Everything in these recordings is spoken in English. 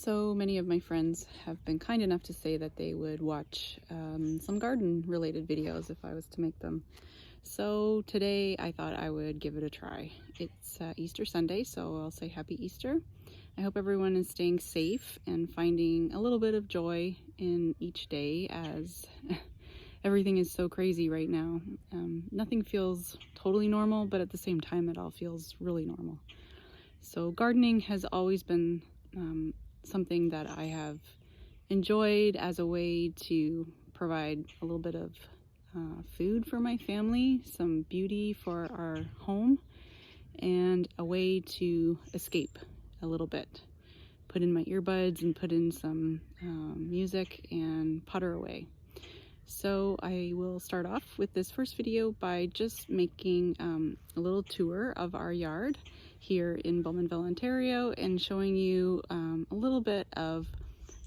So many of my friends have been kind enough to say that they would watch some garden related videos if I was to make them. So today I thought I would give it a try. It's Easter Sunday, so I'll say happy Easter. I hope everyone is staying safe and finding a little bit of joy in each day as everything is so crazy right now. Nothing feels totally normal, but at the same time it all feels really normal. So gardening has always been something that I have enjoyed as a way to provide a little bit of food for my family, some beauty for our home, and a way to escape a little bit. Put in my earbuds and put in some music and putter away. So I will start off with this first video by just making a little tour of our yard here in Bowmanville, Ontario, and showing you a little bit of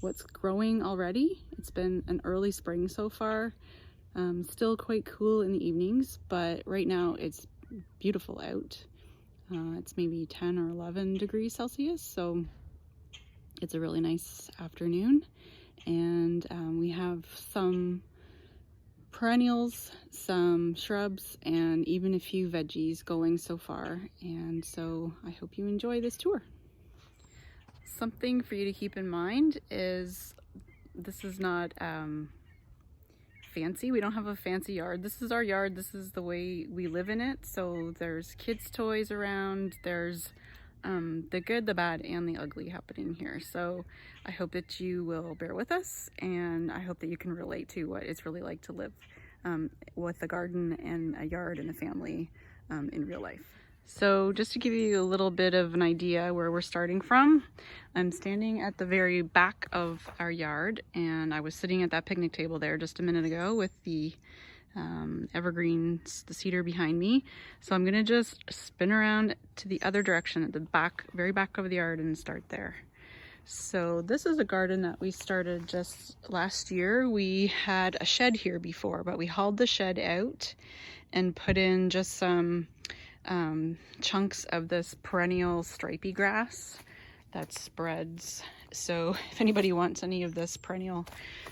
what's growing already. It's been an early spring so far, still quite cool in the evenings, but right now it's beautiful out. It's maybe 10 or 11 degrees Celsius, so it's a really nice afternoon. And we have some perennials, some shrubs, and even a few veggies going so far. And so I hope you enjoy this tour. Something for you to keep in mind is this is not fancy. We don't have a fancy yard. This is our yard. This is the way we live in it. So there's kids' toys around. There's the good, the bad, and the ugly happening here. So I hope that you will bear with us, and I hope that you can relate to what it's really like to live with a garden and a yard and a family in real life. So just to give you a little bit of an idea where we're starting from, I'm standing at the very back of our yard, and I was sitting at that picnic table there just a minute ago with the evergreens, the cedar behind me. So I'm gonna just spin around to the other direction at the back, very back of the yard, and start there. So this is a garden that we started just last year. We had a shed here before, but we hauled the shed out and put in just some chunks of this perennial stripy grass that spreads. So if anybody wants any of this perennial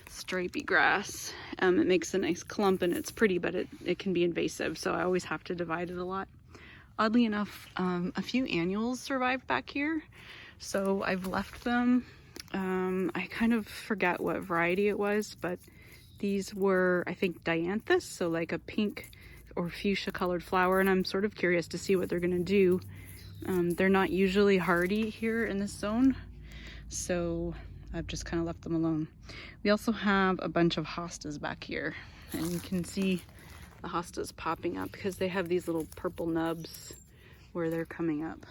stripy grass, it makes a nice clump and it's pretty, but it can be invasive, so I always have to divide it a lot. Oddly enough, a few annuals survived back here, so I've left them. I kind of forget what variety it was, but these were, I think, dianthus, so like a pink or fuchsia colored flower, and I'm sort of curious to see what they're gonna do. They're not usually hardy here in this zone, so I've just kind of left them alone. We also have a bunch of hostas back here, and you can see the hostas popping up because they have these little purple nubs where they're coming up.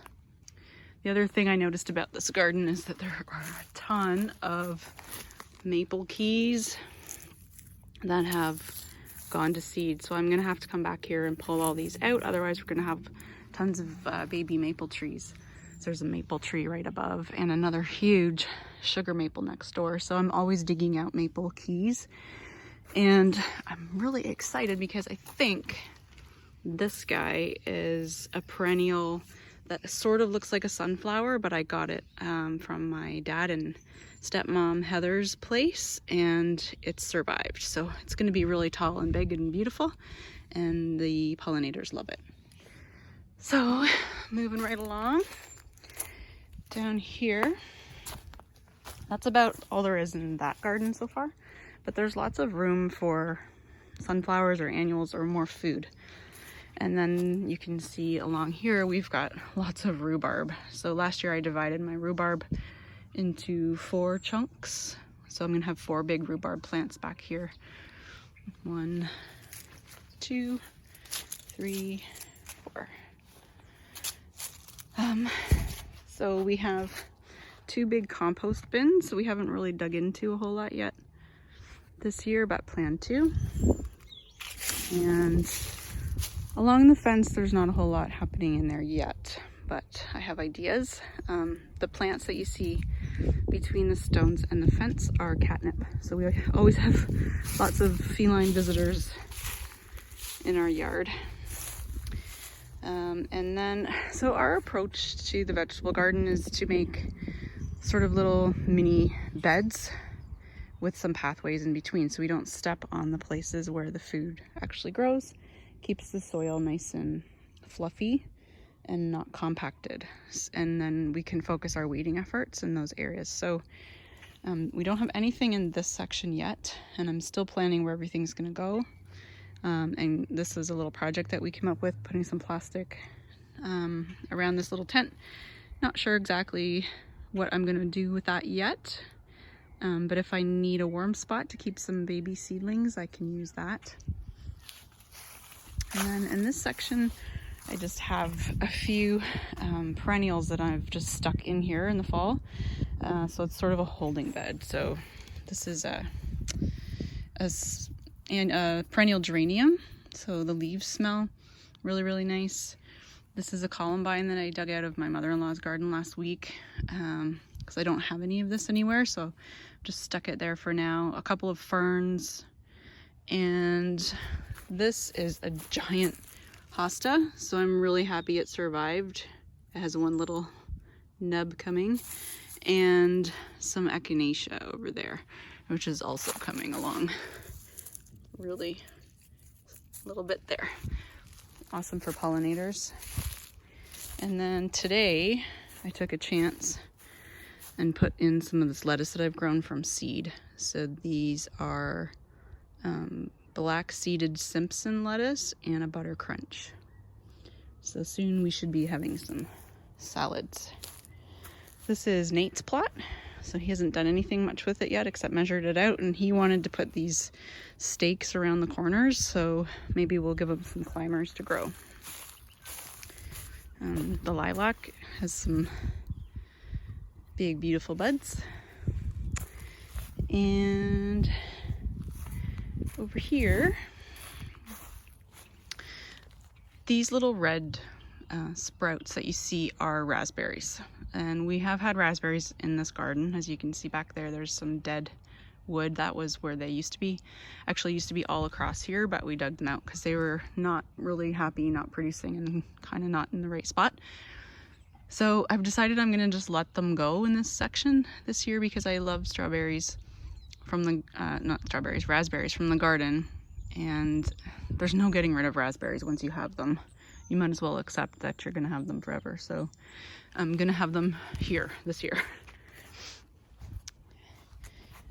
The other thing I noticed about this garden is that there are a ton of maple keys that have gone to seed, so I'm gonna have to come back here and pull all these out, otherwise we're gonna have tons of baby maple trees. So there's a maple tree right above and another huge sugar maple next door, so I'm always digging out maple keys, and I'm really excited because I think this guy is a perennial that sort of looks like a sunflower, but I got it from my dad and stepmom Heather's place, and it's survived. So it's gonna be really tall and big and beautiful, and the pollinators love it. So moving right along, down here, that's about all there is in that garden so far, but there's lots of room for sunflowers or annuals or more food. And then you can see along here, we've got lots of rhubarb. So last year I divided my rhubarb into 4 chunks. So I'm gonna have 4 big rhubarb plants back here. 1, 2, 3, 4. So we have 2 big compost bins. So we haven't really dug into a whole lot yet this year, but plan to. And along the fence, there's not a whole lot happening in there yet, but I have ideas. The plants that you see between the stones and the fence are catnip. So we always have lots of feline visitors in our yard. And then, so our approach to the vegetable garden is to make sort of little mini beds with some pathways in between so we don't step on the places where the food actually grows. Keeps the soil nice and fluffy and not compacted, and then we can focus our weeding efforts in those areas. So we don't have anything in this section yet, and I'm still planning where everything's going to go. And this is a little project that we came up with, putting some plastic around this little tent. Not sure exactly what I'm going to do with that yet, but if I need a warm spot to keep some baby seedlings, I can use that. And then in this section, I just have a few perennials that I've just stuck in here in the fall. So it's sort of a holding bed. So this is a perennial geranium. So the leaves smell really, really nice. This is a columbine that I dug out of my mother-in-law's garden last week because I don't have any of this anywhere. So just stuck it there for now. A couple of ferns. And this is a giant hosta, so I'm really happy it survived. It has one little nub coming, and some echinacea over there, which is also coming along really a little bit there. Awesome for pollinators. And then today I took a chance and put in some of this lettuce that I've grown from seed. So these are black seeded Simpson lettuce and a butter crunch. So soon we should be having some salads. This is Nate's plot. So he hasn't done anything much with it yet except measured it out, and he wanted to put these stakes around the corners, so maybe we'll give him some climbers to grow. The lilac has some big beautiful buds. And over here, these little red sprouts that you see are raspberries. And we have had raspberries in this garden. As you can see back there, there's some dead wood. That was where they used to be. Actually used to be all across here, but we dug them out because they were not really happy, not producing, and kind of not in the right spot. So I've decided I'm going to just let them go in this section this year because I love strawberries from the, raspberries from the garden, and there's no getting rid of raspberries once you have them. You might as well accept that you're gonna have them forever. So I'm gonna have them here this year.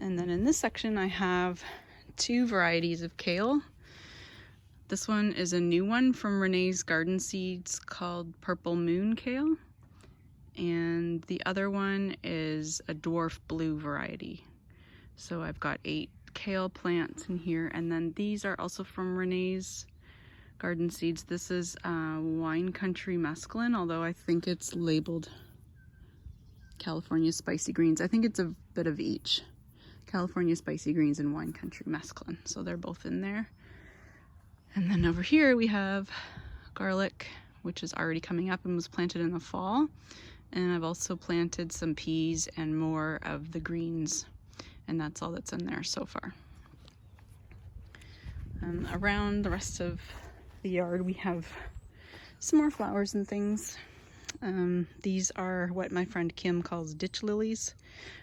And then in this section I have two varieties of kale. This one is a new one from Renee's Garden Seeds called Purple Moon Kale. And the other one is a dwarf blue variety. So I've got 8 kale plants in here, and then these are also from Renee's Garden Seeds. This is Wine Country Mesclun, although I think it's labeled California Spicy Greens. I think it's a bit of each. California Spicy Greens and Wine Country Mesclun. So they're both in there. And then over here we have garlic, which is already coming up and was planted in the fall. And I've also planted some peas and more of the greens. And that's all that's in there so far. Around the rest of the yard we have some more flowers and things. These are what my friend Kim calls ditch lilies.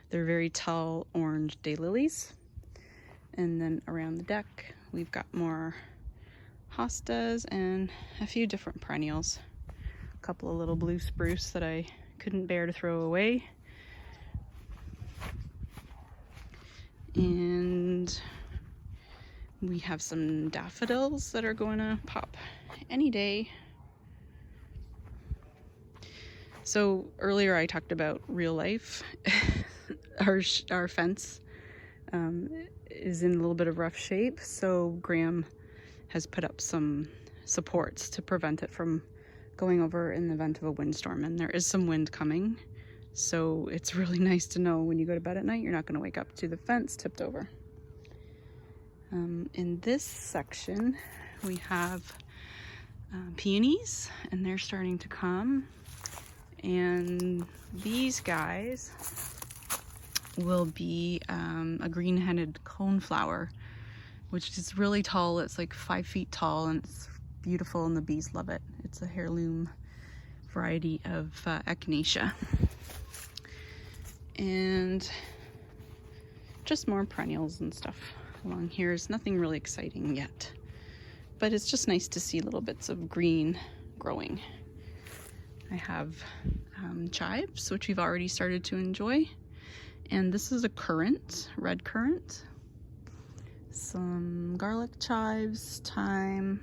They're very tall orange daylilies. And then around the deck we've got more hostas and a few different perennials. A couple of little blue spruce that I couldn't bear to throw away. And we have some daffodils that are going to pop any day. So earlier I talked about real life. Our fence is in a little bit of rough shape, so Graham has put up some supports to prevent it from going over in the event of a windstorm, and there is some wind coming. So it's really nice to know when you go to bed at night, you're not going to wake up to the fence tipped over. In this section, we have peonies, and they're starting to come. And these guys will be a green-headed coneflower, which is really tall. It's like 5 feet tall, and it's beautiful, and the bees love it. It's a heirloom variety of echinacea. and just more perennials and stuff along here. There's nothing really exciting yet, but it's just nice to see little bits of green growing. I have chives, which we've already started to enjoy, and this is a currant, red currant. Some garlic chives, thyme,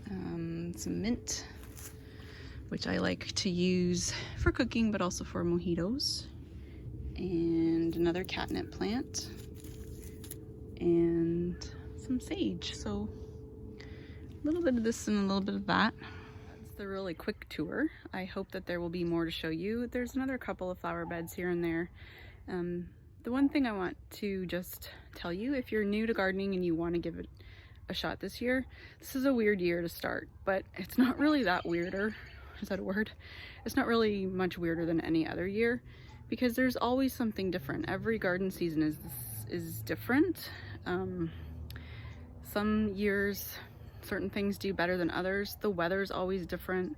some mint, which I like to use for cooking but also for mojitos, and another catnip plant, and some sage. So a little bit of this and a little bit of that. That's the really quick tour. I hope that there will be more to show you. There's another couple of flower beds here and there. The one thing I want to just tell you, if you're new to gardening and you want to give it a shot this year, this is a weird year to start, but it's not really that weirder. Is that a word? It's not really much weirder than any other year, because there's always something different. Every garden season is different. Some years certain things do better than others. The weather's always different.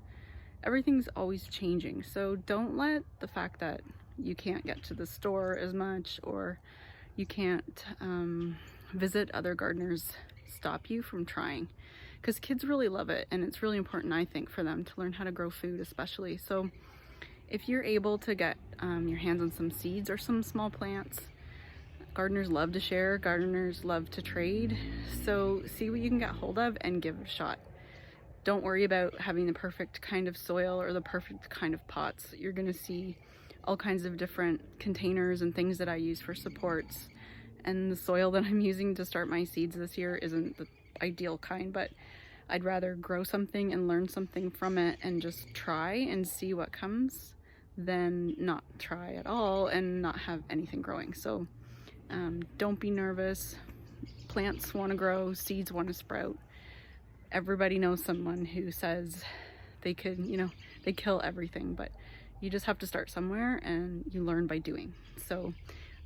Everything's always changing. So don't let the fact that you can't get to the store as much, or you can't visit other gardeners, stop you from trying, because kids really love it, and it's really important, I think, for them to learn how to grow food especially. So if you're able to get your hands on some seeds or some small plants, gardeners love to share, gardeners love to trade, so see what you can get hold of and give it a shot. Don't worry about having the perfect kind of soil or the perfect kind of pots. You're gonna see all kinds of different containers and things that I use for supports, and the soil that I'm using to start my seeds this year isn't the ideal kind, but I'd rather grow something and learn something from it and just try and see what comes than not try at all and not have anything growing. So don't be nervous. Plants want to grow, seeds want to sprout. Everybody knows someone who says they could, they kill everything, but you just have to start somewhere, and you learn by doing. So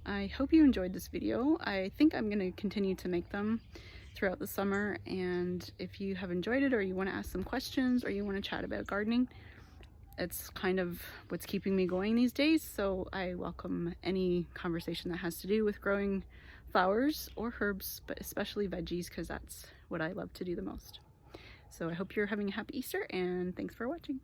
I hope you enjoyed this video. I think I'm going to continue to make them throughout the summer, and if you have enjoyed it, or you want to ask some questions, or you want to chat about gardening, it's kind of what's keeping me going these days. So I welcome any conversation that has to do with growing flowers or herbs, but especially veggies, because that's what I love to do the most. So I hope you're having a happy Easter, and thanks for watching.